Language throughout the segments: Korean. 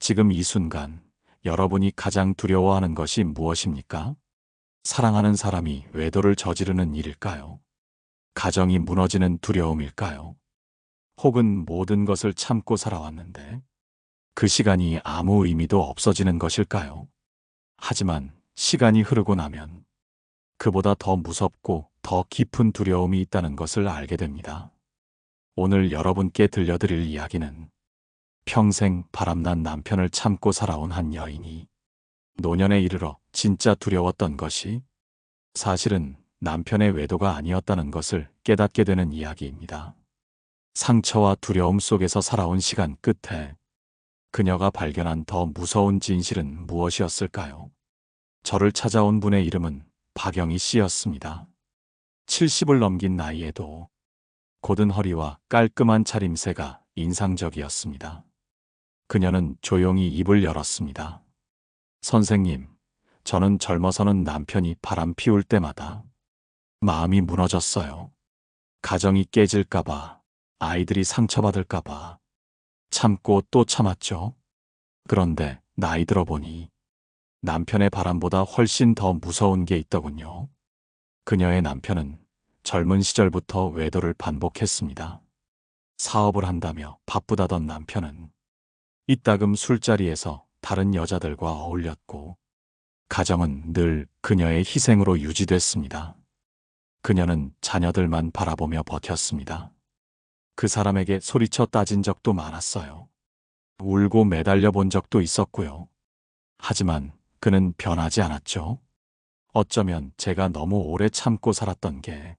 지금 이 순간 여러분이 가장 두려워하는 것이 무엇입니까? 사랑하는 사람이 외도를 저지르는 일일까요? 가정이 무너지는 두려움일까요? 혹은 모든 것을 참고 살아왔는데 그 시간이 아무 의미도 없어지는 것일까요? 하지만 시간이 흐르고 나면 그보다 더 무섭고 더 깊은 두려움이 있다는 것을 알게 됩니다. 오늘 여러분께 들려드릴 이야기는 평생 바람난 남편을 참고 살아온 한 여인이 노년에 이르러 진짜 두려웠던 것이 사실은 남편의 외도가 아니었다는 것을 깨닫게 되는 이야기입니다. 상처와 두려움 속에서 살아온 시간 끝에 그녀가 발견한 더 무서운 진실은 무엇이었을까요? 저를 찾아온 분의 이름은 박영희 씨였습니다. 70을 넘긴 나이에도 곧은 허리와 깔끔한 차림새가 인상적이었습니다. 그녀는 조용히 입을 열었습니다. 선생님, 저는 젊어서는 남편이 바람 피울 때마다 마음이 무너졌어요. 가정이 깨질까봐, 아이들이 상처받을까봐 참고 또 참았죠. 그런데 나이 들어보니 남편의 바람보다 훨씬 더 무서운 게 있더군요. 그녀의 남편은 젊은 시절부터 외도를 반복했습니다. 사업을 한다며 바쁘다던 남편은 이따금 술자리에서 다른 여자들과 어울렸고 가정은 늘 그녀의 희생으로 유지됐습니다. 그녀는 자녀들만 바라보며 버텼습니다. 그 사람에게 소리쳐 따진 적도 많았어요. 울고 매달려 본 적도 있었고요. 하지만 그는 변하지 않았죠. 어쩌면 제가 너무 오래 참고 살았던 게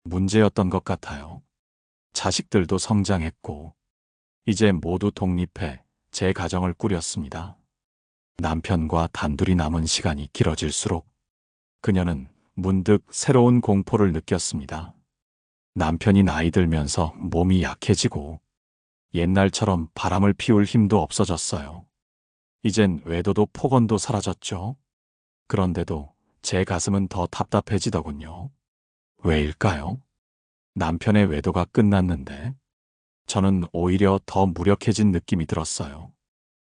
문제였던 것 같아요. 자식들도 성장했고 이제 모두 독립해 제 가정을 꾸렸습니다. 남편과 단둘이 남은 시간이 길어질수록 그녀는 문득 새로운 공포를 느꼈습니다. 남편이 나이 들면서 몸이 약해지고 옛날처럼 바람을 피울 힘도 없어졌어요. 이젠 외도도 폭언도 사라졌죠. 그런데도 제 가슴은 더 답답해지더군요. 왜일까요? 남편의 외도가 끝났는데 저는 오히려 더 무력해진 느낌이 들었어요.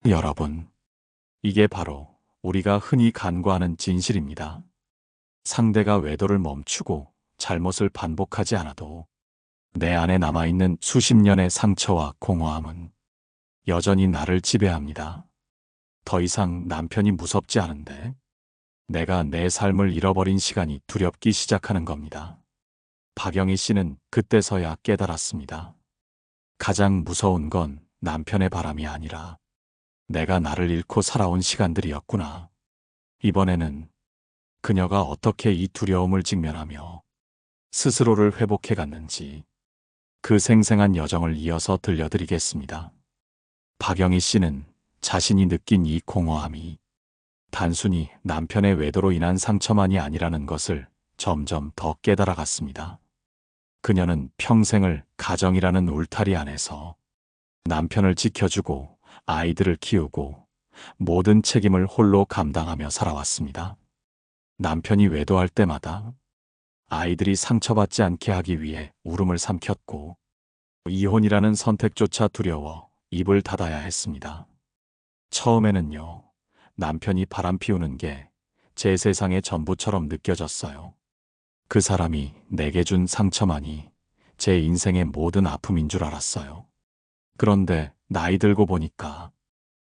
여러분, 이게 바로 우리가 흔히 간과하는 진실입니다. 상대가 외도를 멈추고 잘못을 반복하지 않아도 내 안에 남아있는 수십 년의 상처와 공허함은 여전히 나를 지배합니다. 더 이상 남편이 무섭지 않은데 내가 내 삶을 잃어버린 시간이 두렵기 시작하는 겁니다. 박영희 씨는 그때서야 깨달았습니다. 가장 무서운 건 남편의 바람이 아니라 내가 나를 잃고 살아온 시간들이었구나. 이번에는 그녀가 어떻게 이 두려움을 직면하며 스스로를 회복해 갔는지 그 생생한 여정을 이어서 들려드리겠습니다. 박영희 씨는 자신이 느낀 이 공허함이 단순히 남편의 외도로 인한 상처만이 아니라는 것을 점점 더 깨달아갔습니다. 그녀는 평생을 가정이라는 울타리 안에서 남편을 지켜주고 아이들을 키우고 모든 책임을 홀로 감당하며 살아왔습니다. 남편이 외도할 때마다 아이들이 상처받지 않게 하기 위해 울음을 삼켰고 이혼이라는 선택조차 두려워 입을 닫아야 했습니다. 처음에는요, 남편이 바람 피우는 게 제 세상의 전부처럼 느껴졌어요. 그 사람이 내게 준 상처만이 제 인생의 모든 아픔인 줄 알았어요. 그런데 나이 들고 보니까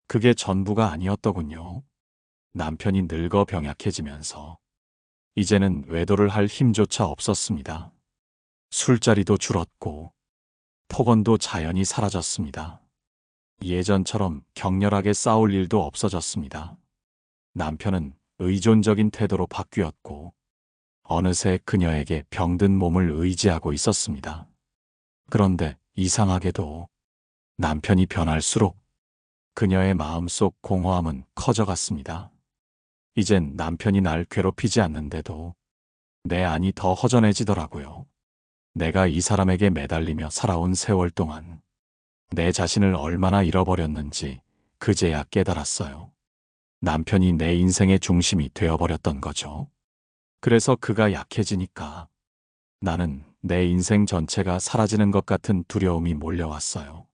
그게 전부가 아니었더군요. 남편이 늙어 병약해지면서 이제는 외도를 할 힘조차 없었습니다. 술자리도 줄었고 폭언도 자연히 사라졌습니다. 예전처럼 격렬하게 싸울 일도 없어졌습니다. 남편은 의존적인 태도로 바뀌었고 어느새 그녀에게 병든 몸을 의지하고 있었습니다. 그런데 이상하게도 남편이 변할수록 그녀의 마음속 공허함은 커져갔습니다. 이젠 남편이 날 괴롭히지 않는데도 내 안이 더 허전해지더라고요. 내가 이 사람에게 매달리며 살아온 세월 동안 내 자신을 얼마나 잃어버렸는지 그제야 깨달았어요. 남편이 내 인생의 중심이 되어버렸던 거죠. 그래서 그가 약해지니까 나는 내 인생 전체가 사라지는 것 같은 두려움이 몰려왔어요.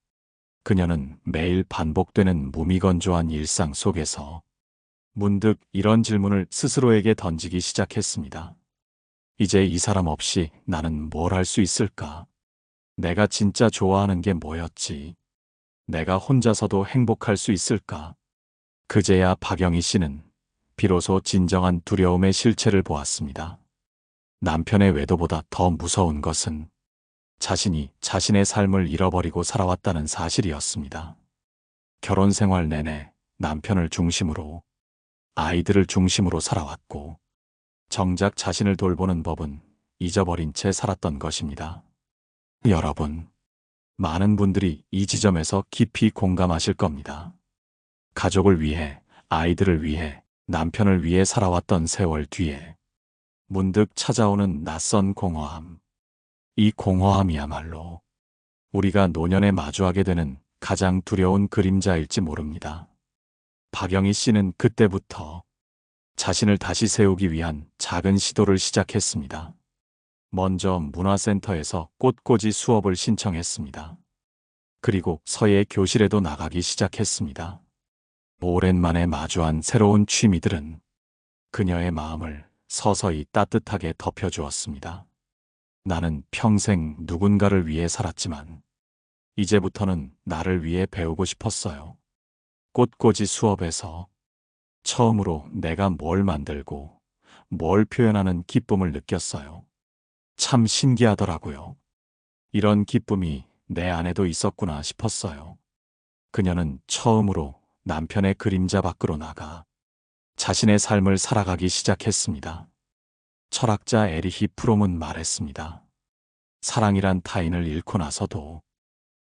그녀는 매일 반복되는 무미건조한 일상 속에서 문득 이런 질문을 스스로에게 던지기 시작했습니다. 이제 이 사람 없이 나는 뭘 할 수 있을까? 내가 진짜 좋아하는 게 뭐였지? 내가 혼자서도 행복할 수 있을까? 그제야 박영희 씨는 비로소 진정한 두려움의 실체를 보았습니다. 남편의 외도보다 더 무서운 것은 자신이 자신의 삶을 잃어버리고 살아왔다는 사실이었습니다. 결혼 생활 내내 남편을 중심으로, 아이들을 중심으로 살아왔고, 정작 자신을 돌보는 법은 잊어버린 채 살았던 것입니다. 여러분, 많은 분들이 이 지점에서 깊이 공감하실 겁니다. 가족을 위해, 아이들을 위해, 남편을 위해 살아왔던 세월 뒤에 문득 찾아오는 낯선 공허함. 이 공허함이야말로 우리가 노년에 마주하게 되는 가장 두려운 그림자일지 모릅니다. 박영희 씨는 그때부터 자신을 다시 세우기 위한 작은 시도를 시작했습니다. 먼저 문화센터에서 꽃꽂이 수업을 신청했습니다. 그리고 서예 교실에도 나가기 시작했습니다. 오랜만에 마주한 새로운 취미들은 그녀의 마음을 서서히 따뜻하게 덮여주었습니다. 나는 평생 누군가를 위해 살았지만 이제부터는 나를 위해 배우고 싶었어요. 꽃꽂이 수업에서 처음으로 내가 뭘 만들고 뭘 표현하는 기쁨을 느꼈어요. 참 신기하더라고요. 이런 기쁨이 내 안에도 있었구나 싶었어요. 그녀는 처음으로 남편의 그림자 밖으로 나가 자신의 삶을 살아가기 시작했습니다. 철학자 에리히 프롬은 말했습니다. 사랑이란 타인을 잃고 나서도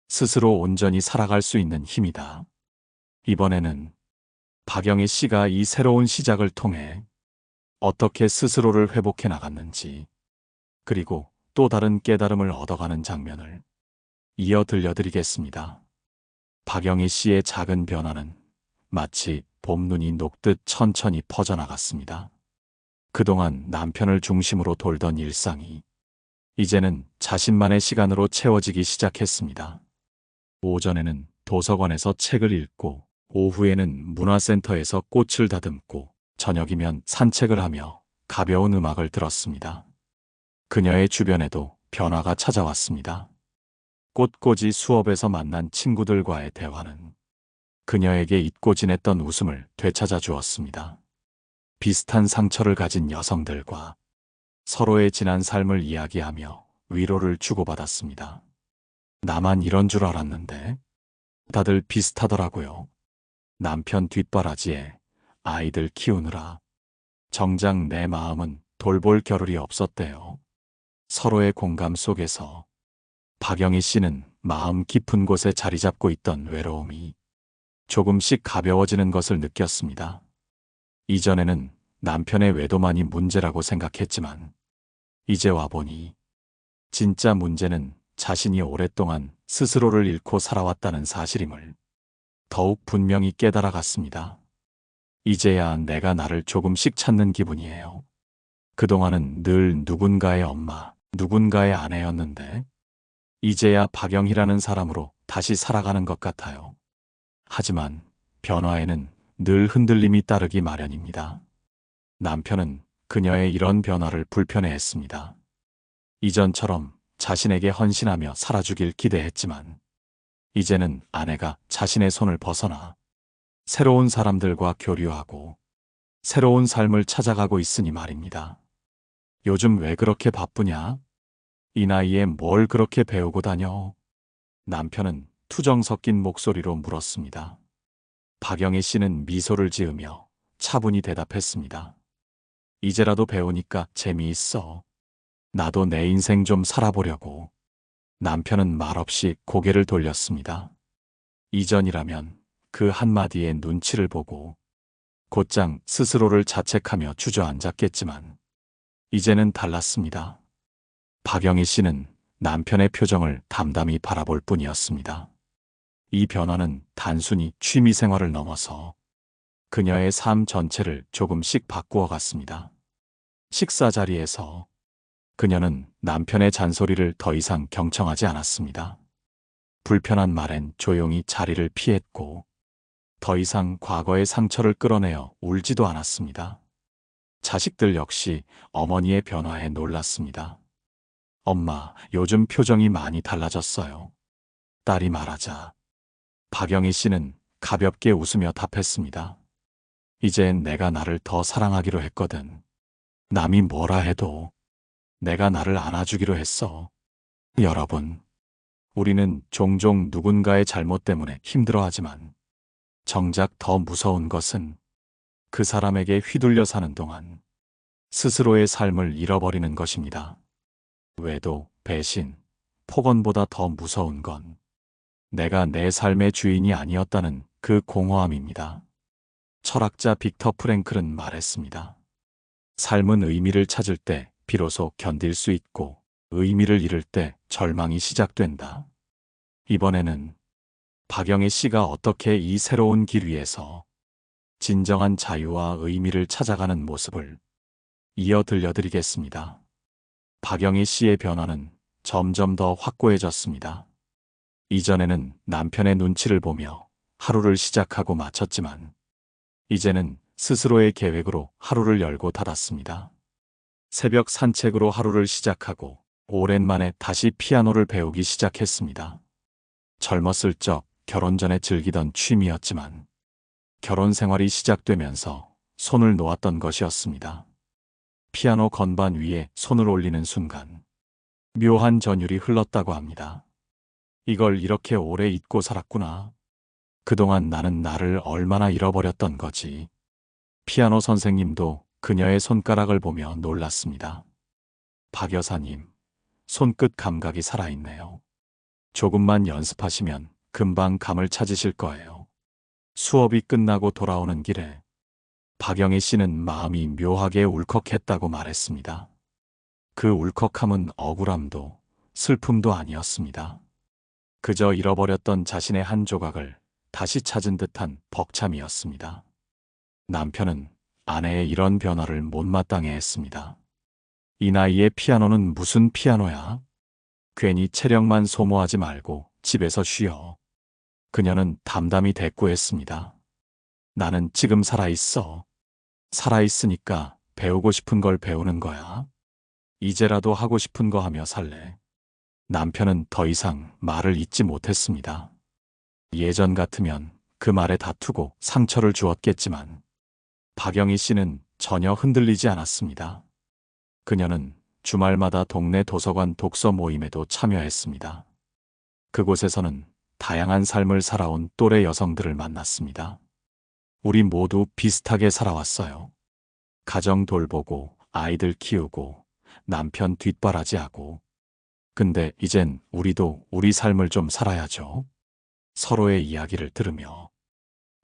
스스로 온전히 살아갈 수 있는 힘이다. 이번에는 박영희 씨가 이 새로운 시작을 통해 어떻게 스스로를 회복해 나갔는지, 그리고 또 다른 깨달음을 얻어가는 장면을 이어 들려드리겠습니다. 박영희 씨의 작은 변화는 마치 봄눈이 녹듯 천천히 퍼져나갔습니다. 그동안 남편을 중심으로 돌던 일상이 이제는 자신만의 시간으로 채워지기 시작했습니다. 오전에는 도서관에서 책을 읽고, 오후에는 문화센터에서 꽃을 다듬고, 저녁이면 산책을 하며 가벼운 음악을 들었습니다. 그녀의 주변에도 변화가 찾아왔습니다. 꽃꽂이 수업에서 만난 친구들과의 대화는 그녀에게 잊고 지냈던 웃음을 되찾아 주었습니다. 비슷한 상처를 가진 여성들과 서로의 지난 삶을 이야기하며 위로를 주고받았습니다. 나만 이런 줄 알았는데 다들 비슷하더라고요. 남편 뒷바라지에 아이들 키우느라 정작 내 마음은 돌볼 겨를이 없었대요. 서로의 공감 속에서 박영희 씨는 마음 깊은 곳에 자리 잡고 있던 외로움이 조금씩 가벼워지는 것을 느꼈습니다. 이전에는 남편의 외도만이 문제라고 생각했지만 이제 와보니 진짜 문제는 자신이 오랫동안 스스로를 잃고 살아왔다는 사실임을 더욱 분명히 깨달아갔습니다. 이제야 내가 나를 조금씩 찾는 기분이에요. 그동안은 늘 누군가의 엄마, 누군가의 아내였는데 이제야 박영희라는 사람으로 다시 살아가는 것 같아요. 하지만 변화에는 늘 흔들림이 따르기 마련입니다. 남편은 그녀의 이런 변화를 불편해했습니다. 이전처럼 자신에게 헌신하며 살아주길 기대했지만 이제는 아내가 자신의 손을 벗어나 새로운 사람들과 교류하고 새로운 삶을 찾아가고 있으니 말입니다. 요즘 왜 그렇게 바쁘냐? 이 나이에 뭘 그렇게 배우고 다녀? 남편은 투정 섞인 목소리로 물었습니다. 박영희 씨는 미소를 지으며 차분히 대답했습니다. 이제라도 배우니까 재미있어. 나도 내 인생 좀 살아보려고. 남편은 말없이 고개를 돌렸습니다. 이전이라면 그 한마디에 눈치를 보고 곧장 스스로를 자책하며 주저앉았겠지만 이제는 달랐습니다. 박영희 씨는 남편의 표정을 담담히 바라볼 뿐이었습니다. 이 변화는 단순히 취미 생활을 넘어서 그녀의 삶 전체를 조금씩 바꾸어 갔습니다. 식사 자리에서 그녀는 남편의 잔소리를 더 이상 경청하지 않았습니다. 불편한 말엔 조용히 자리를 피했고 더 이상 과거의 상처를 끌어내어 울지도 않았습니다. 자식들 역시 어머니의 변화에 놀랐습니다. 엄마, 요즘 표정이 많이 달라졌어요. 딸이 말하자 박영희 씨는 가볍게 웃으며 답했습니다. 이젠 내가 나를 더 사랑하기로 했거든. 남이 뭐라 해도 내가 나를 안아주기로 했어. 여러분, 우리는 종종 누군가의 잘못 때문에 힘들어하지만 정작 더 무서운 것은 그 사람에게 휘둘려 사는 동안 스스로의 삶을 잃어버리는 것입니다. 외도, 배신, 폭언보다 더 무서운 건 내가 내 삶의 주인이 아니었다는 그 공허함입니다. 철학자 빅터 프랭클은 말했습니다. 삶은 의미를 찾을 때 비로소 견딜 수 있고 의미를 잃을 때 절망이 시작된다. 이번에는 박영애 씨가 어떻게 이 새로운 길 위에서 진정한 자유와 의미를 찾아가는 모습을 이어 들려드리겠습니다. 박영애 씨의 변화는 점점 더 확고해졌습니다. 이전에는 남편의 눈치를 보며 하루를 시작하고 마쳤지만 이제는 스스로의 계획으로 하루를 열고 닫았습니다. 새벽 산책으로 하루를 시작하고 오랜만에 다시 피아노를 배우기 시작했습니다. 젊었을 적 결혼 전에 즐기던 취미였지만 결혼 생활이 시작되면서 손을 놓았던 것이었습니다. 피아노 건반 위에 손을 올리는 순간 묘한 전율이 흘렀다고 합니다. 이걸 이렇게 오래 잊고 살았구나. 그동안 나는 나를 얼마나 잃어버렸던 거지. 피아노 선생님도 그녀의 손가락을 보며 놀랐습니다. 박 여사님, 손끝 감각이 살아있네요. 조금만 연습하시면 금방 감을 찾으실 거예요. 수업이 끝나고 돌아오는 길에 박영애 씨는 마음이 묘하게 울컥했다고 말했습니다. 그 울컥함은 억울함도 슬픔도 아니었습니다. 그저 잃어버렸던 자신의 한 조각을 다시 찾은 듯한 벅참이었습니다. 남편은 아내의 이런 변화를 못마땅해 했습니다. 이 나이에 피아노는 무슨 피아노야? 괜히 체력만 소모하지 말고 집에서 쉬어. 그녀는 담담히 대꾸했습니다. 나는 지금 살아있어. 살아있으니까 배우고 싶은 걸 배우는 거야. 이제라도 하고 싶은 거 하며 살래. 남편은 더 이상 말을 잇지 못했습니다. 예전 같으면 그 말에 다투고 상처를 주었겠지만 박영희 씨는 전혀 흔들리지 않았습니다. 그녀는 주말마다 동네 도서관 독서 모임에도 참여했습니다. 그곳에서는 다양한 삶을 살아온 또래 여성들을 만났습니다. 우리 모두 비슷하게 살아왔어요. 가정 돌보고 아이들 키우고 남편 뒷바라지하고. 근데 이젠 우리도 우리 삶을 좀 살아야죠. 서로의 이야기를 들으며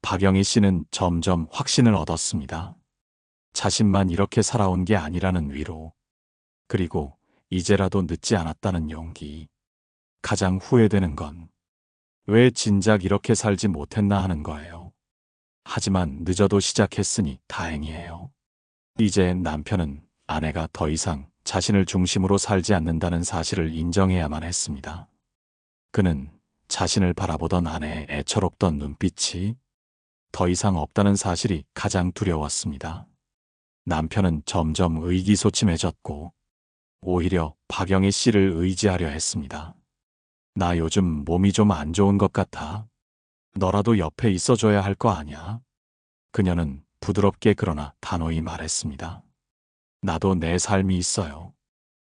박영희 씨는 점점 확신을 얻었습니다. 자신만 이렇게 살아온 게 아니라는 위로, 그리고 이제라도 늦지 않았다는 용기. 가장 후회되는 건 왜 진작 이렇게 살지 못했나 하는 거예요. 하지만 늦어도 시작했으니 다행이에요. 이제 남편은 아내가 더 이상 자신을 중심으로 살지 않는다는 사실을 인정해야만 했습니다. 그는 자신을 바라보던 아내의 애처롭던 눈빛이 더 이상 없다는 사실이 가장 두려웠습니다. 남편은 점점 의기소침해졌고 오히려 박영희 씨를 의지하려 했습니다. 나 요즘 몸이 좀 안 좋은 것 같아. 너라도 옆에 있어줘야 할 거 아냐? 그녀는 부드럽게 그러나 단호히 말했습니다. 나도 내 삶이 있어요.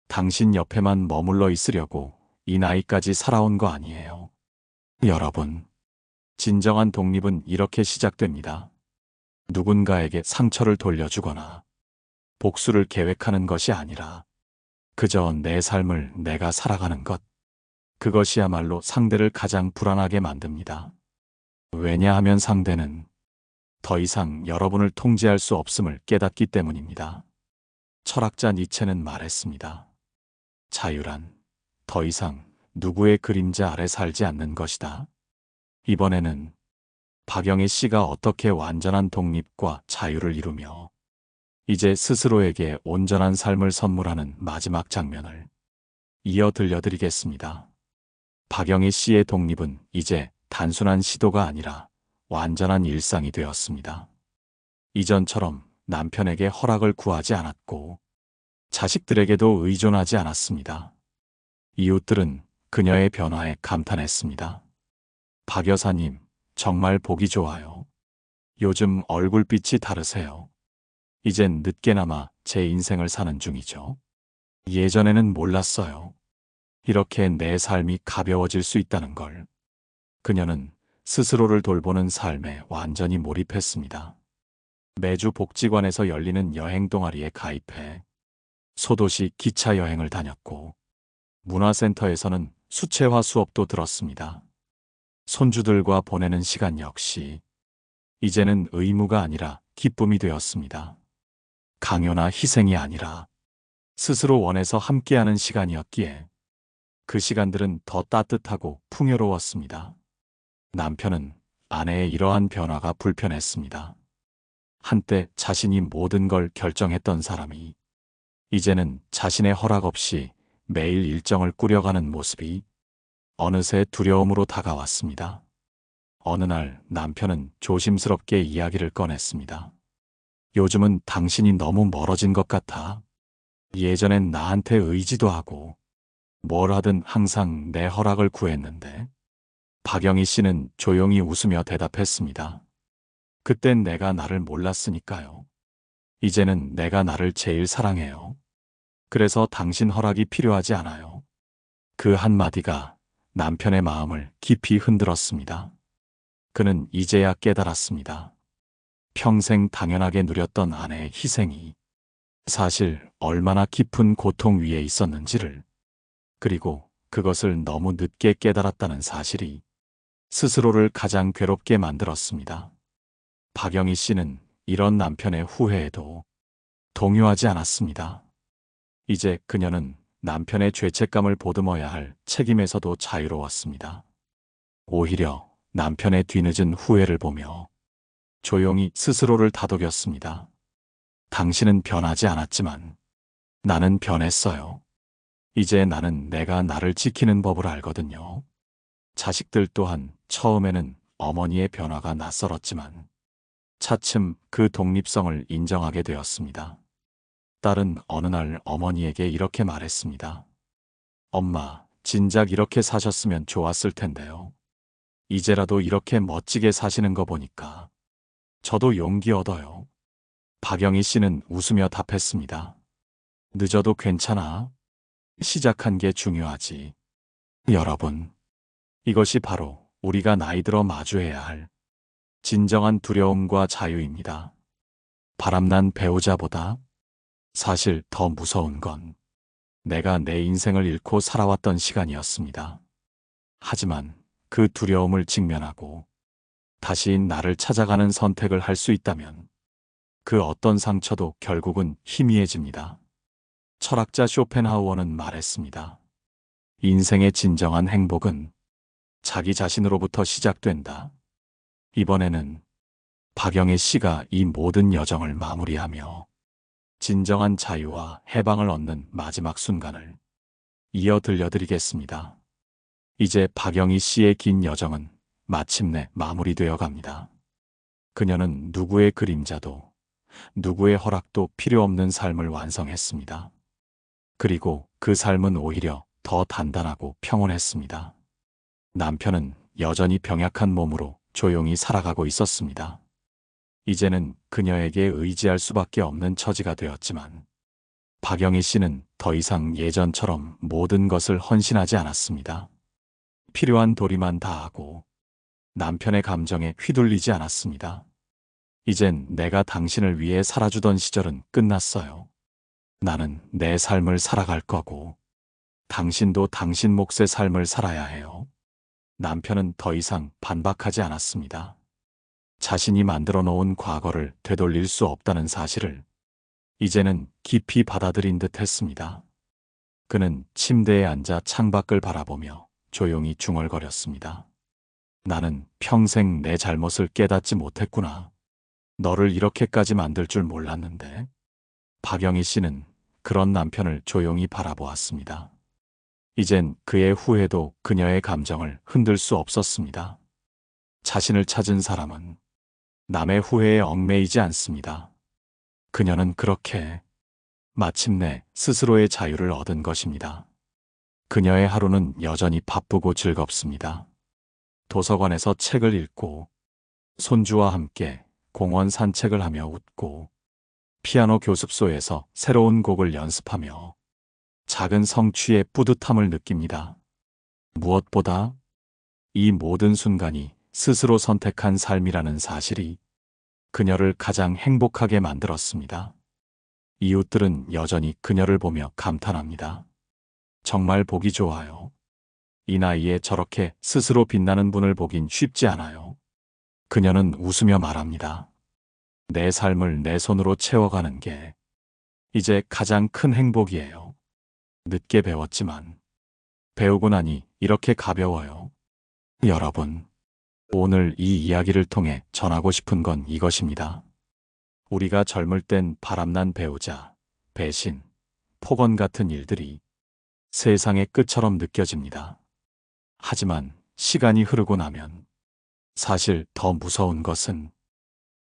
당신 옆에만 머물러 있으려고 이 나이까지 살아온 거 아니에요. 여러분, 진정한 독립은 이렇게 시작됩니다. 누군가에게 상처를 돌려주거나 복수를 계획하는 것이 아니라 그저 내 삶을 내가 살아가는 것. 그것이야말로 상대를 가장 불안하게 만듭니다. 왜냐하면 상대는 더 이상 여러분을 통제할 수 없음을 깨닫기 때문입니다. 철학자 니체는 말했습니다. 자유란 더 이상 누구의 그림자 아래 살지 않는 것이다. 이번에는 박영애 씨가 어떻게 완전한 독립과 자유를 이루며 이제 스스로에게 온전한 삶을 선물하는 마지막 장면을 이어 들려드리겠습니다. 박영희 씨의 독립은 이제 단순한 시도가 아니라 완전한 일상이 되었습니다. 이전처럼 남편에게 허락을 구하지 않았고 자식들에게도 의존하지 않았습니다. 이웃들은 그녀의 변화에 감탄했습니다. 박 여사님, 정말 보기 좋아요. 요즘 얼굴빛이 다르세요. 이젠 늦게나마 제 인생을 사는 중이죠. 예전에는 몰랐어요. 이렇게 내 삶이 가벼워질 수 있다는 걸. 그녀는 스스로를 돌보는 삶에 완전히 몰입했습니다. 매주 복지관에서 열리는 여행 동아리에 가입해 소도시 기차 여행을 다녔고 문화센터에서는 수채화 수업도 들었습니다. 손주들과 보내는 시간 역시 이제는 의무가 아니라 기쁨이 되었습니다. 강요나 희생이 아니라 스스로 원해서 함께하는 시간이었기에 그 시간들은 더 따뜻하고 풍요로웠습니다. 남편은 아내의 이러한 변화가 불편했습니다. 한때 자신이 모든 걸 결정했던 사람이 이제는 자신의 허락 없이 매일 일정을 꾸려가는 모습이 어느새 두려움으로 다가왔습니다. 어느 날 남편은 조심스럽게 이야기를 꺼냈습니다. 요즘은 당신이 너무 멀어진 것 같아. 예전엔 나한테 의지도 하고 뭘 하든 항상 내 허락을 구했는데. 박영희 씨는 조용히 웃으며 대답했습니다. 그땐 내가 나를 몰랐으니까요. 이제는 내가 나를 제일 사랑해요. 그래서 당신 허락이 필요하지 않아요. 그 한마디가 남편의 마음을 깊이 흔들었습니다. 그는 이제야 깨달았습니다. 평생 당연하게 누렸던 아내의 희생이 사실 얼마나 깊은 고통 위에 있었는지를, 그리고 그것을 너무 늦게 깨달았다는 사실이 스스로를 가장 괴롭게 만들었습니다. 박영희 씨는 이런 남편의 후회에도 동요하지 않았습니다. 이제 그녀는 남편의 죄책감을 보듬어야 할 책임에서도 자유로웠습니다. 오히려 남편의 뒤늦은 후회를 보며 조용히 스스로를 다독였습니다. 당신은 변하지 않았지만 나는 변했어요. 이제 나는 내가 나를 지키는 법을 알거든요. 자식들 또한 처음에는 어머니의 변화가 낯설었지만 차츰 그 독립성을 인정하게 되었습니다. 딸은 어느 날 어머니에게 이렇게 말했습니다. 엄마, 진작 이렇게 사셨으면 좋았을 텐데요. 이제라도 이렇게 멋지게 사시는 거 보니까 저도 용기 얻어요. 박영희 씨는 웃으며 답했습니다. 늦어도 괜찮아. 시작한 게 중요하지. 여러분, 이것이 바로 우리가 나이 들어 마주해야 할 진정한 두려움과 자유입니다. 바람난 배우자보다 사실 더 무서운 건 내가 내 인생을 잃고 살아왔던 시간이었습니다. 하지만 그 두려움을 직면하고 다시 나를 찾아가는 선택을 할 수 있다면 그 어떤 상처도 결국은 희미해집니다. 철학자 쇼펜하우어는 말했습니다. 인생의 진정한 행복은 자기 자신으로부터 시작된다. 이번에는 박영희 씨가 이 모든 여정을 마무리하며 진정한 자유와 해방을 얻는 마지막 순간을 이어 들려드리겠습니다. 이제 박영희 씨의 긴 여정은 마침내 마무리되어 갑니다. 그녀는 누구의 그림자도 누구의 허락도 필요 없는 삶을 완성했습니다. 그리고 그 삶은 오히려 더 단단하고 평온했습니다. 남편은 여전히 병약한 몸으로 조용히 살아가고 있었습니다. 이제는 그녀에게 의지할 수밖에 없는 처지가 되었지만 박영희 씨는 더 이상 예전처럼 모든 것을 헌신하지 않았습니다. 필요한 도리만 다하고 남편의 감정에 휘둘리지 않았습니다. 이젠 내가 당신을 위해 살아주던 시절은 끝났어요. 나는 내 삶을 살아갈 거고 당신도 당신 몫의 삶을 살아야 해요. 남편은 더 이상 반박하지 않았습니다. 자신이 만들어 놓은 과거를 되돌릴 수 없다는 사실을 이제는 깊이 받아들인 듯 했습니다. 그는 침대에 앉아 창밖을 바라보며 조용히 중얼거렸습니다. 나는 평생 내 잘못을 깨닫지 못했구나. 너를 이렇게까지 만들 줄 몰랐는데. 박영희 씨는 그런 남편을 조용히 바라보았습니다. 이젠 그의 후회도 그녀의 감정을 흔들 수 없었습니다. 자신을 찾은 사람은 남의 후회에 얽매이지 않습니다. 그녀는 그렇게 마침내 스스로의 자유를 얻은 것입니다. 그녀의 하루는 여전히 바쁘고 즐겁습니다. 도서관에서 책을 읽고 손주와 함께 공원 산책을 하며 웃고 피아노 교습소에서 새로운 곡을 연습하며 작은 성취의 뿌듯함을 느낍니다. 무엇보다 이 모든 순간이 스스로 선택한 삶이라는 사실이 그녀를 가장 행복하게 만들었습니다. 이웃들은 여전히 그녀를 보며 감탄합니다. 정말 보기 좋아요. 이 나이에 저렇게 스스로 빛나는 분을 보긴 쉽지 않아요. 그녀는 웃으며 말합니다. 내 삶을 내 손으로 채워가는 게 이제 가장 큰 행복이에요. 늦게 배웠지만 배우고 나니 이렇게 가벼워요. 여러분, 오늘 이 이야기를 통해 전하고 싶은 건 이것입니다. 우리가 젊을 땐 바람난 배우자, 배신, 폭언 같은 일들이 세상의 끝처럼 느껴집니다. 하지만 시간이 흐르고 나면 사실 더 무서운 것은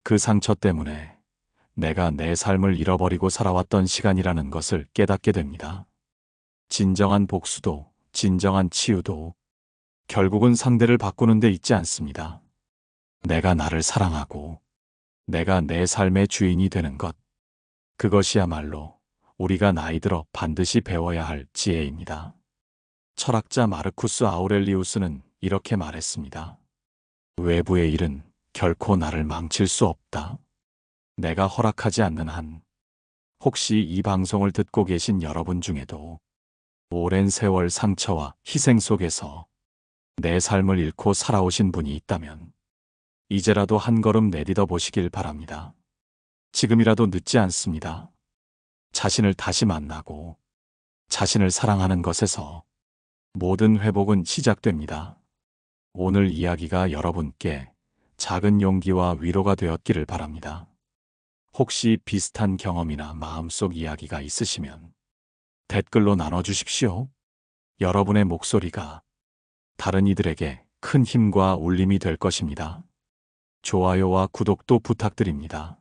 그 상처 때문에 내가 내 삶을 잃어버리고 살아왔던 시간이라는 것을 깨닫게 됩니다. 진정한 복수도, 진정한 치유도 결국은 상대를 바꾸는 데 있지 않습니다. 내가 나를 사랑하고 내가 내 삶의 주인이 되는 것. 그것이야말로 우리가 나이 들어 반드시 배워야 할 지혜입니다. 철학자 마르쿠스 아우렐리우스는 이렇게 말했습니다. 외부의 일은 결코 나를 망칠 수 없다. 내가 허락하지 않는 한, 혹시 이 방송을 듣고 계신 여러분 중에도 오랜 세월 상처와 희생 속에서 내 삶을 잃고 살아오신 분이 있다면 이제라도 한 걸음 내딛어 보시길 바랍니다. 지금이라도 늦지 않습니다. 자신을 다시 만나고 자신을 사랑하는 것에서 모든 회복은 시작됩니다. 오늘 이야기가 여러분께 작은 용기와 위로가 되었기를 바랍니다. 혹시 비슷한 경험이나 마음속 이야기가 있으시면 댓글로 나눠주십시오. 여러분의 목소리가 다른 이들에게 큰 힘과 울림이 될 것입니다. 좋아요와 구독도 부탁드립니다.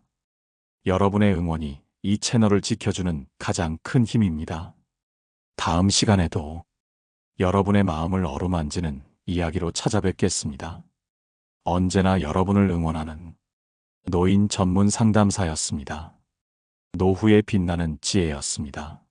여러분의 응원이 이 채널을 지켜주는 가장 큰 힘입니다. 다음 시간에도 여러분의 마음을 어루만지는 이야기로 찾아뵙겠습니다. 언제나 여러분을 응원하는 노인 전문 상담사였습니다. 노후에 빛나는 지혜였습니다.